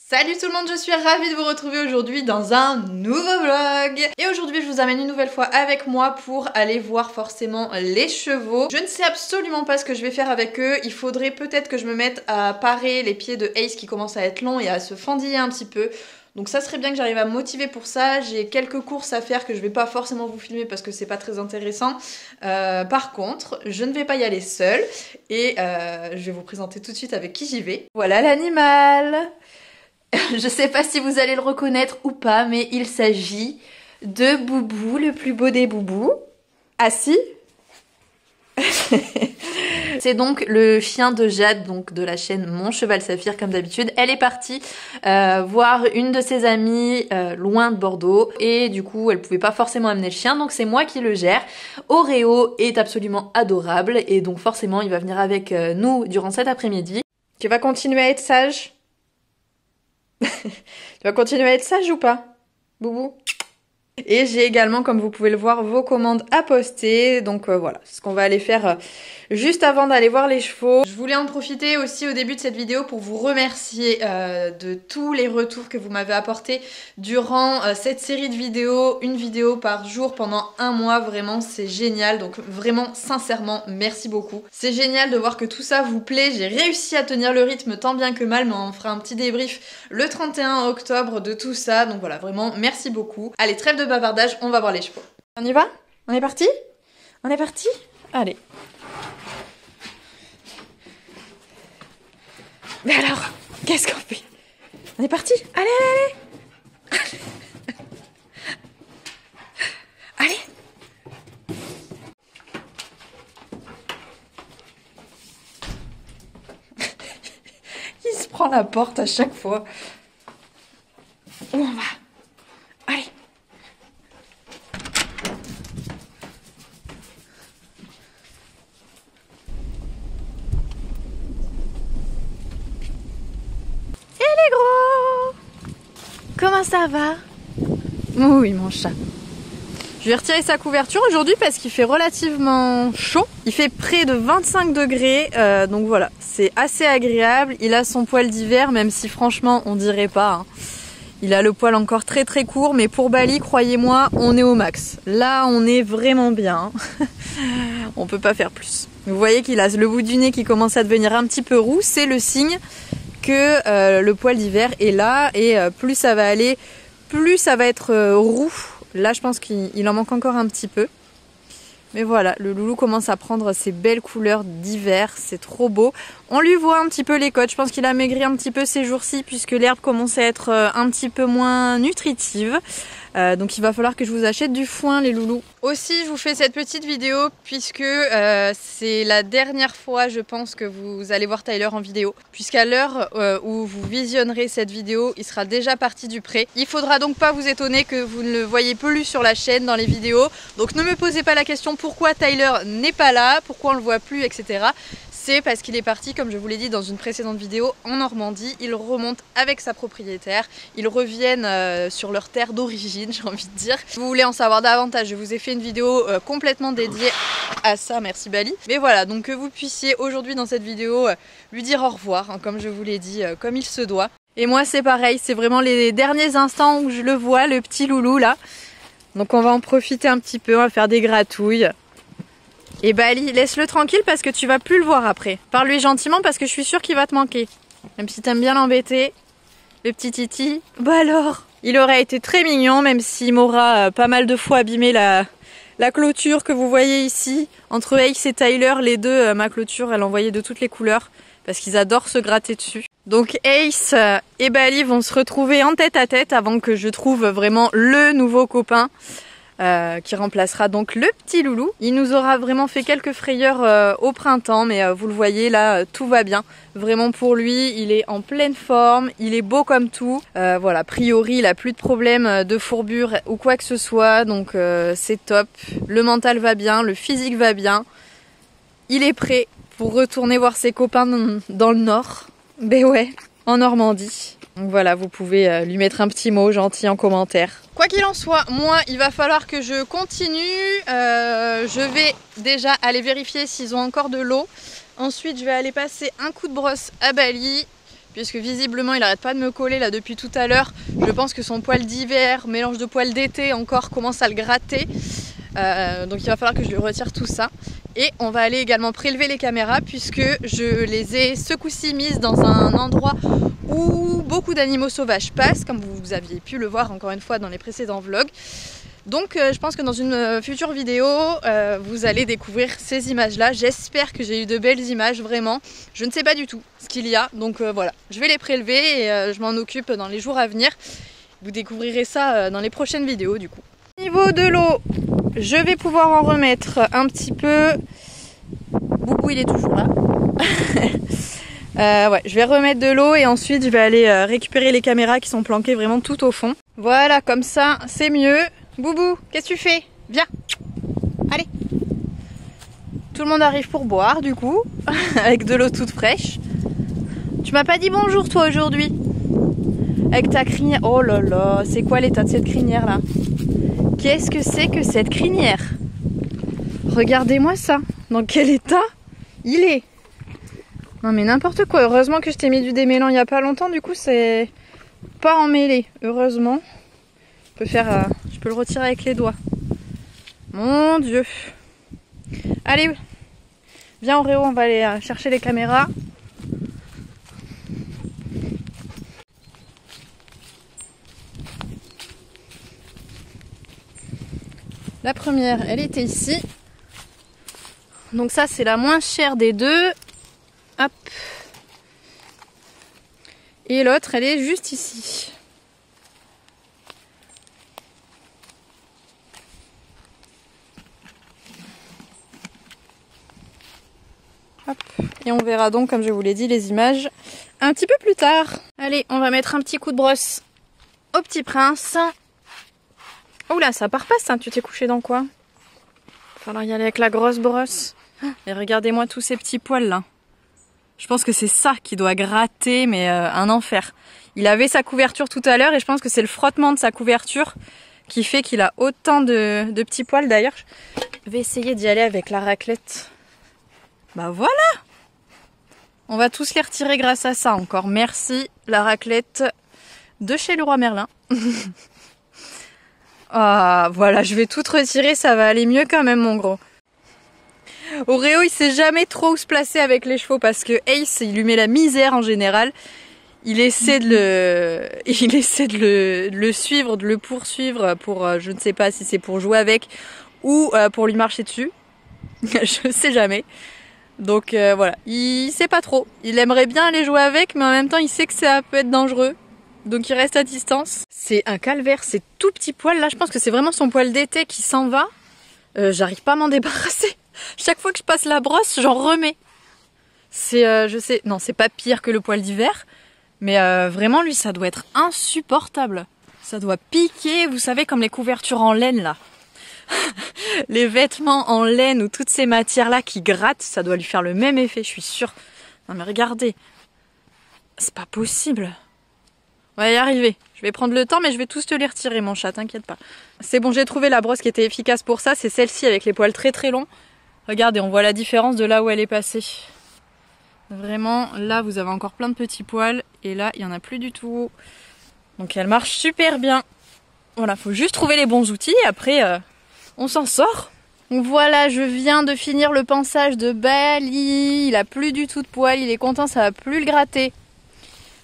Salut tout le monde, je suis ravie de vous retrouver aujourd'hui dans un nouveau vlog. Et aujourd'hui je vous amène une nouvelle fois avec moi pour aller voir forcément les chevaux. Je ne sais absolument pas ce que je vais faire avec eux. Il faudrait peut-être que je me mette à parer les pieds de Ace qui commencent à être longs et à se fendiller un petit peu. Donc ça serait bien que j'arrive à me motiver pour ça. J'ai quelques courses à faire que je vais pas forcément vous filmer parce que c'est pas très intéressant. Par contre, je ne vais pas y aller seule. Et je vais vous présenter tout de suite avec qui j'y vais. Voilà l'animal. Je sais pas si vous allez le reconnaître ou pas, mais il s'agit de Boubou, le plus beau des boubous. Assis. C'est donc le chien de Jade, donc de la chaîne Mon Cheval Saphir comme d'habitude. Elle est partie voir une de ses amies loin de Bordeaux et du coup elle pouvait pas forcément amener le chien, donc c'est moi qui le gère. Oreo est absolument adorable et donc forcément il va venir avec nous durant cet après-midi. Tu vas continuer à être sage ? Tu vas continuer à être sage ou pas, Boubou? Et j'ai également, comme vous pouvez le voir, vos commandes à poster. Donc voilà, c'est ce qu'on va aller faire juste avant d'aller voir les chevaux. Je voulais en profiter aussi au début de cette vidéo pour vous remercier de tous les retours que vous m'avez apportés durant cette série de vidéos. Une vidéo par jour pendant un mois, vraiment c'est génial. Donc vraiment, sincèrement, merci beaucoup. C'est génial de voir que tout ça vous plaît. J'ai réussi à tenir le rythme tant bien que mal, mais on fera un petit débrief le 31 octobre de tout ça. Donc voilà, vraiment, merci beaucoup. Allez, trêve de bavardage, on va voir les chevaux. On y va? On est parti? On est parti? Allez. Mais alors, qu'est-ce qu'on fait? On est parti? Allez, allez, allez! Allez! Il se prend la porte à chaque fois. Où on va? Allez! Comment ça va? Oui, mon chat. Je vais retirer sa couverture aujourd'hui parce qu'il fait relativement chaud. Il fait près de 25 degrés, donc voilà, c'est assez agréable. Il a son poil d'hiver, même si franchement, on dirait pas. Hein. Il a le poil encore très très court, mais pour Bali, croyez-moi, on est au max. Là, on est vraiment bien. On peut pas faire plus. Vous voyez qu'il a le bout du nez qui commence à devenir un petit peu roux, c'est le signe que le poil d'hiver est là et plus ça va aller, plus ça va être roux. Là je pense qu'il en manque encore un petit peu. Mais voilà, le loulou commence à prendre ses belles couleurs d'hiver, c'est trop beau. On lui voit un petit peu les côtes, je pense qu'il a maigri un petit peu ces jours-ci puisque l'herbe commence à être un petit peu moins nutritive. Donc il va falloir que je vous achète du foin les loulous. Aussi je vous fais cette petite vidéo puisque c'est la dernière fois je pense que vous allez voir Tyler en vidéo. Puisqu'à l'heure où vous visionnerez cette vidéo, il sera déjà parti du pré. Il faudra donc pas vous étonner que vous ne le voyez plus sur la chaîne dans les vidéos. Donc ne me posez pas la question pourquoi Tyler n'est pas là, pourquoi on le voit plus, etc. C'est parce qu'il est parti, comme je vous l'ai dit dans une précédente vidéo, en Normandie. Ils remontent avec sa propriétaire. Ils reviennent sur leur terre d'origine, j'ai envie de dire. Si vous voulez en savoir davantage, je vous ai fait une vidéo complètement dédiée à ça, merci Bali. Mais voilà, donc que vous puissiez aujourd'hui dans cette vidéo lui dire au revoir, hein, comme je vous l'ai dit, comme il se doit. Et moi c'est pareil, c'est vraiment les derniers instants où je le vois, le petit loulou là. Donc on va en profiter un petit peu, on va faire des gratouilles. Et Bali, laisse-le tranquille parce que tu vas plus le voir après. Parle-lui gentiment parce que je suis sûre qu'il va te manquer. Même si t'aimes bien l'embêter, le petit Titi. Bah alors, il aurait été très mignon même s'il m'aura pas mal de fois abîmé la clôture que vous voyez ici. Entre Ace et Tyler, les deux, ma clôture, elle envoyait de toutes les couleurs parce qu'ils adorent se gratter dessus. Donc Ace et Bali vont se retrouver en tête à tête avant que je trouve vraiment le nouveau copain. Qui remplacera donc le petit loulou. Il nous aura vraiment fait quelques frayeurs au printemps, mais vous le voyez là, tout va bien. Vraiment pour lui, il est en pleine forme, il est beau comme tout. Voilà, a priori, il a plus de problème de fourbure ou quoi que ce soit, donc c'est top. Le mental va bien, le physique va bien. Il est prêt pour retourner voir ses copains dans le nord. Ben ouais, en Normandie. Donc voilà, vous pouvez lui mettre un petit mot gentil en commentaire. Quoi qu'il en soit, moi, il va falloir que je continue. Je vais déjà aller vérifier s'ils ont encore de l'eau. Ensuite, je vais aller passer un coup de brosse à Bali. puisque visiblement il arrête pas de me coller là depuis tout à l'heure. Je pense que son poil d'hiver, mélange de poil d'été encore, commence à le gratter. Donc il va falloir que je lui retire tout ça. Et on va aller également prélever les caméras puisque je les ai ce coup-ci mises dans un endroit où beaucoup d'animaux sauvages passent, comme vous aviez pu le voir encore une fois dans les précédents vlogs. Donc je pense que dans une future vidéo, vous allez découvrir ces images-là. J'espère que j'ai eu de belles images, vraiment. Je ne sais pas du tout ce qu'il y a, donc voilà. Je vais les prélever et je m'en occupe dans les jours à venir. Vous découvrirez ça dans les prochaines vidéos du coup. Au niveau de l'eau, je vais pouvoir en remettre un petit peu. Boubou, il est toujours là. Ouais, je vais remettre de l'eau et ensuite je vais aller récupérer les caméras qui sont planquées vraiment tout au fond. Voilà, comme ça, c'est mieux. Boubou, qu'est-ce que tu fais? Viens. Allez. Tout le monde arrive pour boire du coup, avec de l'eau toute fraîche. Tu m'as pas dit bonjour toi aujourd'hui? Avec ta crinière. Oh là là, c'est quoi l'état de cette crinière là? Qu'est-ce que c'est que cette crinière? Regardez-moi ça. Dans quel état il est? Non mais n'importe quoi. Heureusement que je t'ai mis du démêlant il n'y a pas longtemps. Du coup c'est pas emmêlé. Heureusement. Je peux le retirer avec les doigts. Mon Dieu. Allez. Viens Oreo, on va aller chercher les caméras. La première, elle était ici. Donc ça, c'est la moins chère des deux. Hop. Et l'autre, elle est juste ici. Hop. Et on verra donc, comme je vous l'ai dit, les images un petit peu plus tard. Allez, on va mettre un petit coup de brosse au petit prince. Oh là, ça part pas ça, tu t'es couché dans quoi? Il va falloir y aller avec la grosse brosse. Et regardez-moi tous ces petits poils là. Je pense que c'est ça qui doit gratter, mais un enfer. Il avait sa couverture tout à l'heure et je pense que c'est le frottement de sa couverture qui fait qu'il a autant de petits poils. D'ailleurs, je vais essayer d'y aller avec la raclette. Bah voilà! On va tous les retirer grâce à ça encore. Merci la raclette de chez Leroy Merlin. Ah, voilà, je vais tout retirer, ça va aller mieux quand même, mon gros. Oreo, il sait jamais trop où se placer avec les chevaux parce que Ace, il lui met la misère en général. Il essaie de le suivre, de le poursuivre pour, je ne sais pas si c'est pour jouer avec ou pour lui marcher dessus. Je sais jamais. Donc voilà, il sait pas trop. Il aimerait bien aller jouer avec, mais en même temps, il sait que ça peut être dangereux. Donc il reste à distance. C'est un calvaire, ces tout petits poils là, je pense que c'est vraiment son poil d'été qui s'en va. J'arrive pas à m'en débarrasser. Chaque fois que je passe la brosse, j'en remets. C'est, je sais, non c'est pas pire que le poil d'hiver, mais vraiment lui ça doit être insupportable. Ça doit piquer, vous savez comme les couvertures en laine là. Les vêtements en laine ou toutes ces matières là qui grattent, ça doit lui faire le même effet, je suis sûre. Non mais regardez, c'est pas possible. On va y arriver. Je vais prendre le temps, mais je vais tous te les retirer, mon chat, t'inquiète pas. C'est bon, j'ai trouvé la brosse qui était efficace pour ça. C'est celle-ci avec les poils très très longs. Regardez, on voit la différence de là où elle est passée. Vraiment, là, vous avez encore plein de petits poils. Et là, il n'y en a plus du tout. Donc, elle marche super bien. Voilà, faut juste trouver les bons outils. Et après, on s'en sort. Donc voilà, je viens de finir le pansage de Bali. Il a plus du tout de poils. Il est content, ça va plus le gratter.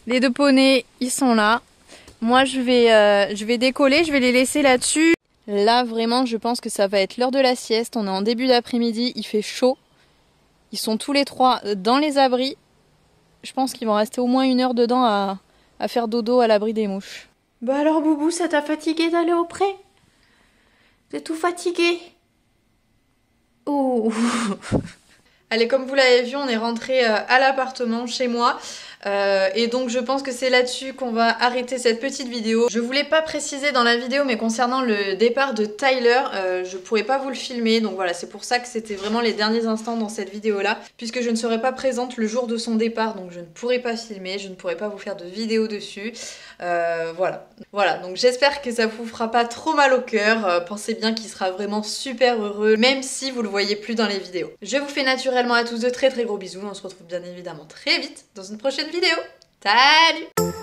Les deux poneys, ils sont là. Moi, je vais décoller, je vais les laisser là-dessus. Là, vraiment, je pense que ça va être l'heure de la sieste. On est en début d'après-midi, il fait chaud. Ils sont tous les trois dans les abris. Je pense qu'ils vont rester au moins 1 heure dedans à faire dodo à l'abri des mouches. Bah alors, Boubou, ça t'a fatigué d'aller au pré? T'es tout fatigué? Oh. Allez, comme vous l'avez vu, on est rentré à l'appartement chez moi. Et donc je pense que c'est là-dessus qu'on va arrêter cette petite vidéo. Je voulais pas préciser dans la vidéo, mais concernant le départ de Tyler, je pourrais pas vous le filmer. Donc voilà, c'est pour ça que c'était vraiment les derniers instants dans cette vidéo-là, puisque je ne serai pas présente le jour de son départ, donc je ne pourrai pas filmer, je ne pourrai pas vous faire de vidéo dessus. Voilà, donc j'espère que ça vous fera pas trop mal au cœur. Pensez bien qu'il sera vraiment super heureux, même si vous le voyez plus dans les vidéos. Je vous fais naturellement à tous de très très gros bisous. On se retrouve bien évidemment très vite dans une prochaine vidéo. Salut!